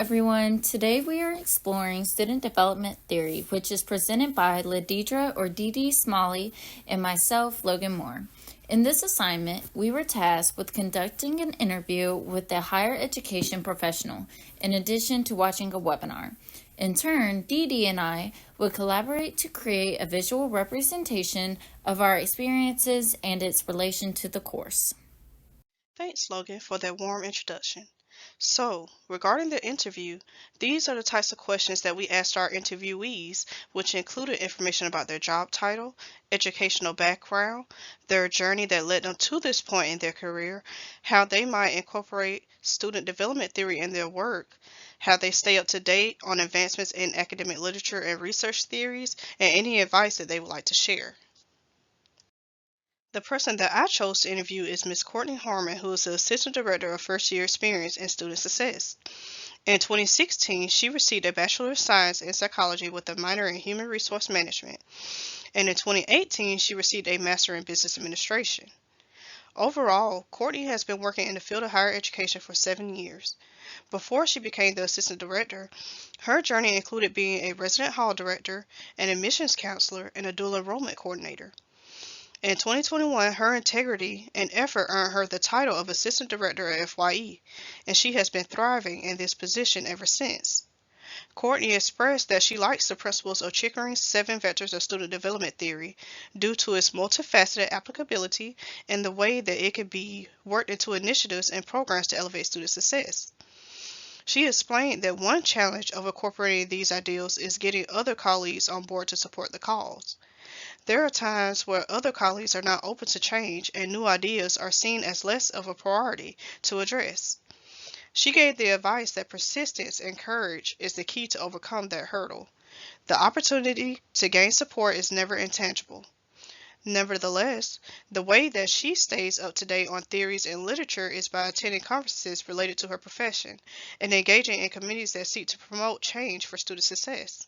everyone. Today we are exploring student development theory, which is presented by Ladiedra or Dee Smalley and myself, Logan Moore. In this assignment, we were tasked with conducting an interview with a higher education professional, in addition to watching a webinar. In turn, Dee and I would collaborate to create a visual representation of our experiences and its relation to the course. Thanks, Logan, for that warm introduction. So, regarding the interview, these are the types of questions that we asked our interviewees, which included information about their job title, educational background, their journey that led them to this point in their career, how they might incorporate student development theory in their work, how they stay up to date on advancements in academic literature and research theories, and any advice that they would like to share. The person that I chose to interview is Ms. Courtney Harmon, who is the Assistant Director of First Year Experience and Student Success. In 2016, she received a Bachelor of Science in Psychology with a minor in Human Resource Management, and in 2018, she received a Master in Business Administration. Overall, Courtney has been working in the field of higher education for 7 years. Before she became the Assistant Director, her journey included being a Resident Hall Director, an Admissions Counselor, and a Dual Enrollment Coordinator. In 2021, her integrity and effort earned her the title of Assistant Director at FYE, and she has been thriving in this position ever since. Courtney expressed that she likes the principles of Chickering's 7 vectors of student development theory due to its multifaceted applicability and the way that it can be worked into initiatives and programs to elevate student success. She explained that one challenge of incorporating these ideals is getting other colleagues on board to support the cause. There are times where other colleagues are not open to change and new ideas are seen as less of a priority to address. She gave the advice that persistence and courage is the key to overcome that hurdle. The opportunity to gain support is never intangible. Nevertheless, the way that she stays up to date on theories and literature is by attending conferences related to her profession and engaging in committees that seek to promote change for student success.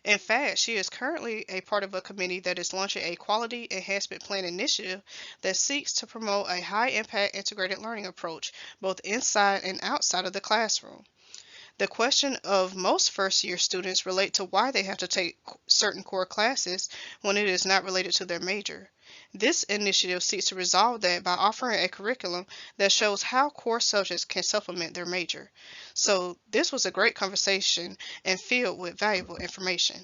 In fact, she is currently a part of a committee that is launching a quality enhancement plan initiative that seeks to promote a high-impact integrated learning approach both inside and outside of the classroom. The question of most first-year students relate to why they have to take certain core classes when it is not related to their major. This initiative seeks to resolve that by offering a curriculum that shows how core subjects can supplement their major. So this was a great conversation and filled with valuable information.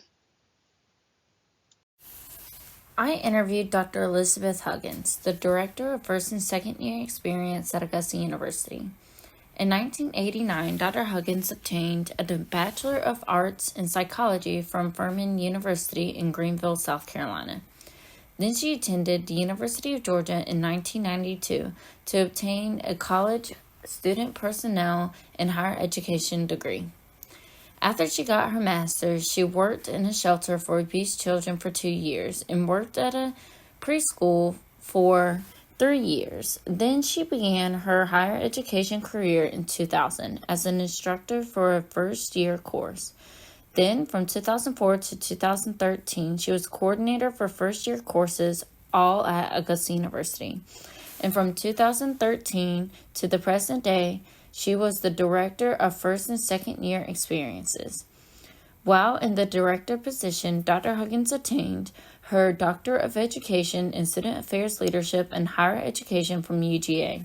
I interviewed Dr. Elizabeth Huggins, the Director of First and Second Year Experience at Augusta University. In 1989, Dr. Huggins obtained a Bachelor of Arts in Psychology from Furman University in Greenville, South Carolina. Then she attended the University of Georgia in 1992 to obtain a college student personnel and higher education degree. After she got her master's, she worked in a shelter for abused children for 2 years and worked at a preschool for 3 years. Then she began her higher education career in 2000 as an instructor for a first-year course. Then, from 2004 to 2013, she was coordinator for first-year courses, all at Augusta University. And from 2013 to the present day, she was the director of first and second year experiences. While in the director position, Dr. Huggins attained her Doctor of Education in Student Affairs Leadership and Higher Education from UGA.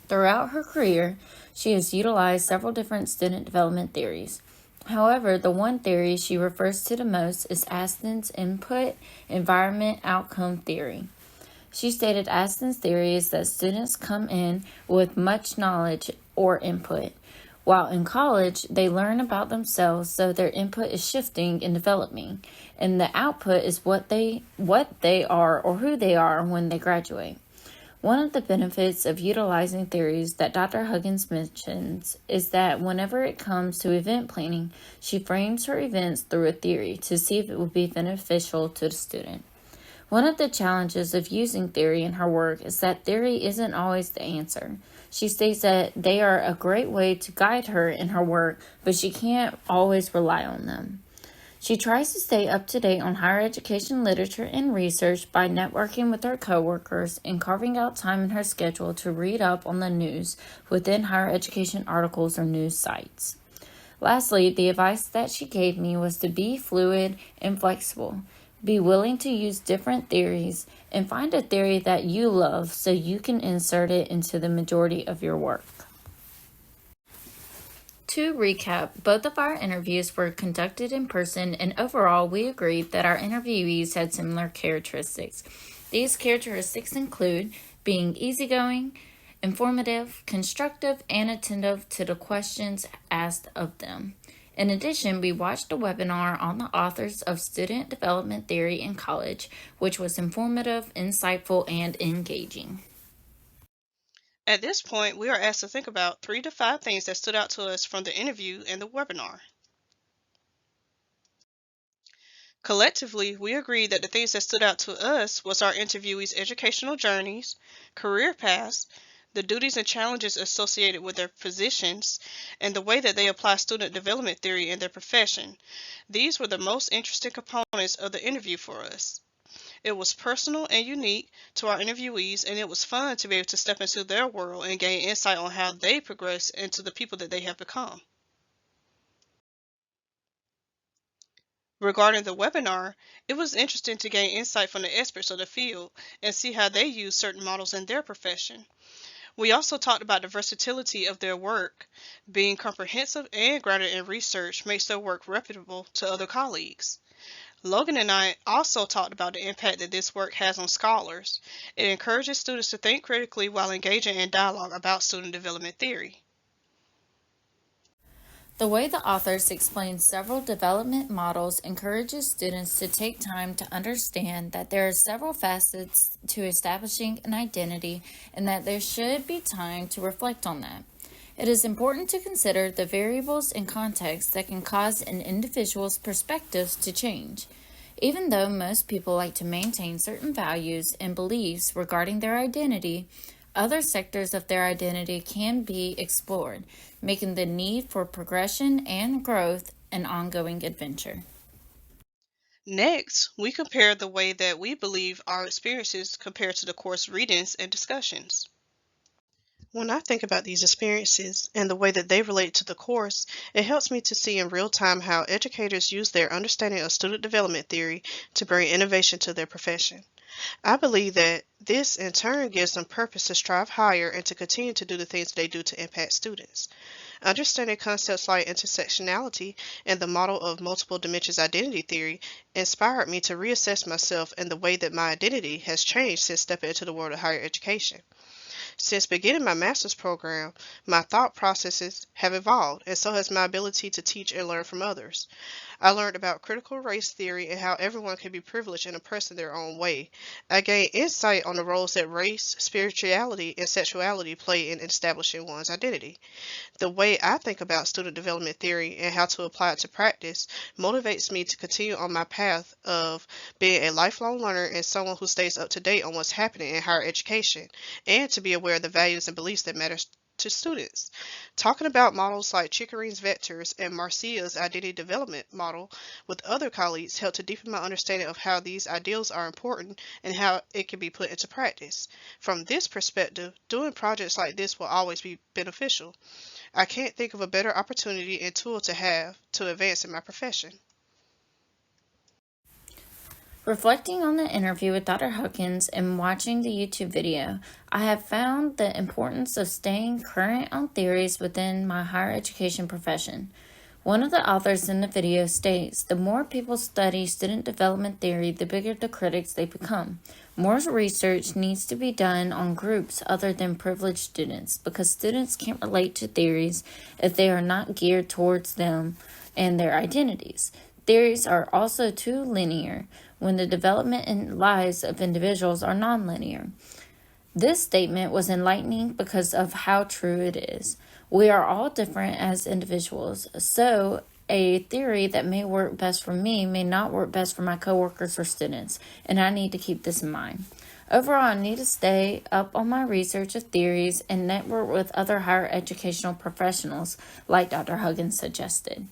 Throughout her career, she has utilized several different student development theories. However, the one theory she refers to the most is Aston's Input Environment Outcome Theory. She stated Aston's theory is that students come in with much knowledge or input. While in college, they learn about themselves, so their input is shifting and developing, and the output is what they are or who they are when they graduate. One of the benefits of utilizing theories that Dr. Huggins mentions is that whenever it comes to event planning, she frames her events through a theory to see if it will be beneficial to the student. One of the challenges of using theory in her work is that theory isn't always the answer. She states that they are a great way to guide her in her work, but she can't always rely on them. She tries to stay up to date on higher education literature and research by networking with her coworkers and carving out time in her schedule to read up on the news within higher education articles or news sites. Lastly, the advice that she gave me was to be fluid and flexible, be willing to use different theories, and find a theory that you love so you can insert it into the majority of your work. To recap, both of our interviews were conducted in person, and overall, we agreed that our interviewees had similar characteristics. These characteristics include being easygoing, informative, constructive, and attentive to the questions asked of them. In addition, we watched a webinar on the authors of Student Development Theory in college, which was informative, insightful, and engaging. At this point, we are asked to think about 3 to 5 things that stood out to us from the interview and the webinar. Collectively, we agreed that the things that stood out to us was our interviewees' educational journeys, career paths, the duties and challenges associated with their positions, and the way that they apply student development theory in their profession. These were the most interesting components of the interview for us. It was personal and unique to our interviewees, and it was fun to be able to step into their world and gain insight on how they progress into the people that they have become. Regarding the webinar, it was interesting to gain insight from the experts of the field and see how they use certain models in their profession. We also talked about the versatility of their work. Being comprehensive and grounded in research makes their work reputable to other colleagues. Logan and I also talked about the impact that this work has on scholars. It encourages students to think critically while engaging in dialogue about student development theory. The way the authors explain several development models encourages students to take time to understand that there are several facets to establishing an identity and that there should be time to reflect on that. It is important to consider the variables and contexts that can cause an individual's perspectives to change. Even though most people like to maintain certain values and beliefs regarding their identity, other sectors of their identity can be explored, making the need for progression and growth an ongoing adventure. Next, we compared the way that we believe our experiences compare to the course readings and discussions. When I think about these experiences and the way that they relate to the course, it helps me to see in real time how educators use their understanding of student development theory to bring innovation to their profession. I believe that this in turn gives them purpose to strive higher and to continue to do the things they do to impact students. Understanding concepts like intersectionality and the model of multiple dimensions identity theory inspired me to reassess myself and the way that my identity has changed since stepping into the world of higher education. Since beginning my master's program, my thought processes have evolved, and so has my ability to teach and learn from others. I learned about critical race theory and how everyone can be privileged and oppressed in their own way. I gained insight on the roles that race, spirituality, and sexuality play in establishing one's identity. The way I think about student development theory and how to apply it to practice motivates me to continue on my path of being a lifelong learner and someone who stays up to date on what's happening in higher education, and to be aware of the values and beliefs that matter to students. Talking about models like Chickering's vectors and Marcia's identity development model with other colleagues helped to deepen my understanding of how these ideals are important and how it can be put into practice. From this perspective, doing projects like this will always be beneficial. I can't think of a better opportunity and tool to have to advance in my profession. Reflecting on the interview with Dr. Huggins and watching the YouTube video, I have found the importance of staying current on theories within my higher education profession. One of the authors in the video states, the more people study student development theory, the bigger the critics they become. More research needs to be done on groups other than privileged students because students can't relate to theories if they are not geared towards them and their identities. Theories are also too linear when the development and lives of individuals are nonlinear. This statement was enlightening because of how true it is. We are all different as individuals, so a theory that may work best for me may not work best for my coworkers or students, and I need to keep this in mind. Overall, I need to stay up on my research of theories and network with other higher educational professionals, like Dr. Huggins suggested.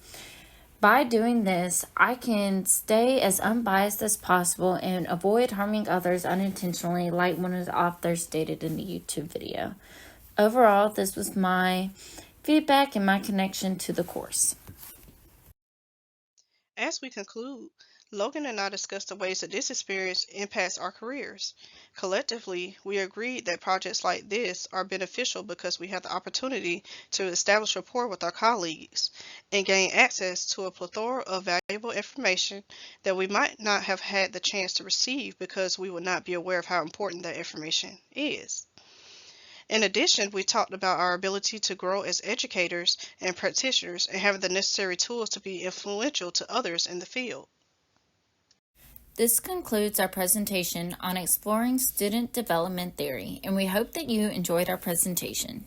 By doing this, I can stay as unbiased as possible and avoid harming others unintentionally, like one of the authors stated in the YouTube video. Overall, this was my feedback, and my connection to the course. As we conclude, Logan and I discussed the ways that this experience impacts our careers. Collectively, we agreed that projects like this are beneficial because we have the opportunity to establish rapport with our colleagues and gain access to a plethora of valuable information that we might not have had the chance to receive because we would not be aware of how important that information is. In addition, we talked about our ability to grow as educators and practitioners and having the necessary tools to be influential to others in the field. This concludes our presentation on exploring student development theory, and we hope that you enjoyed our presentation.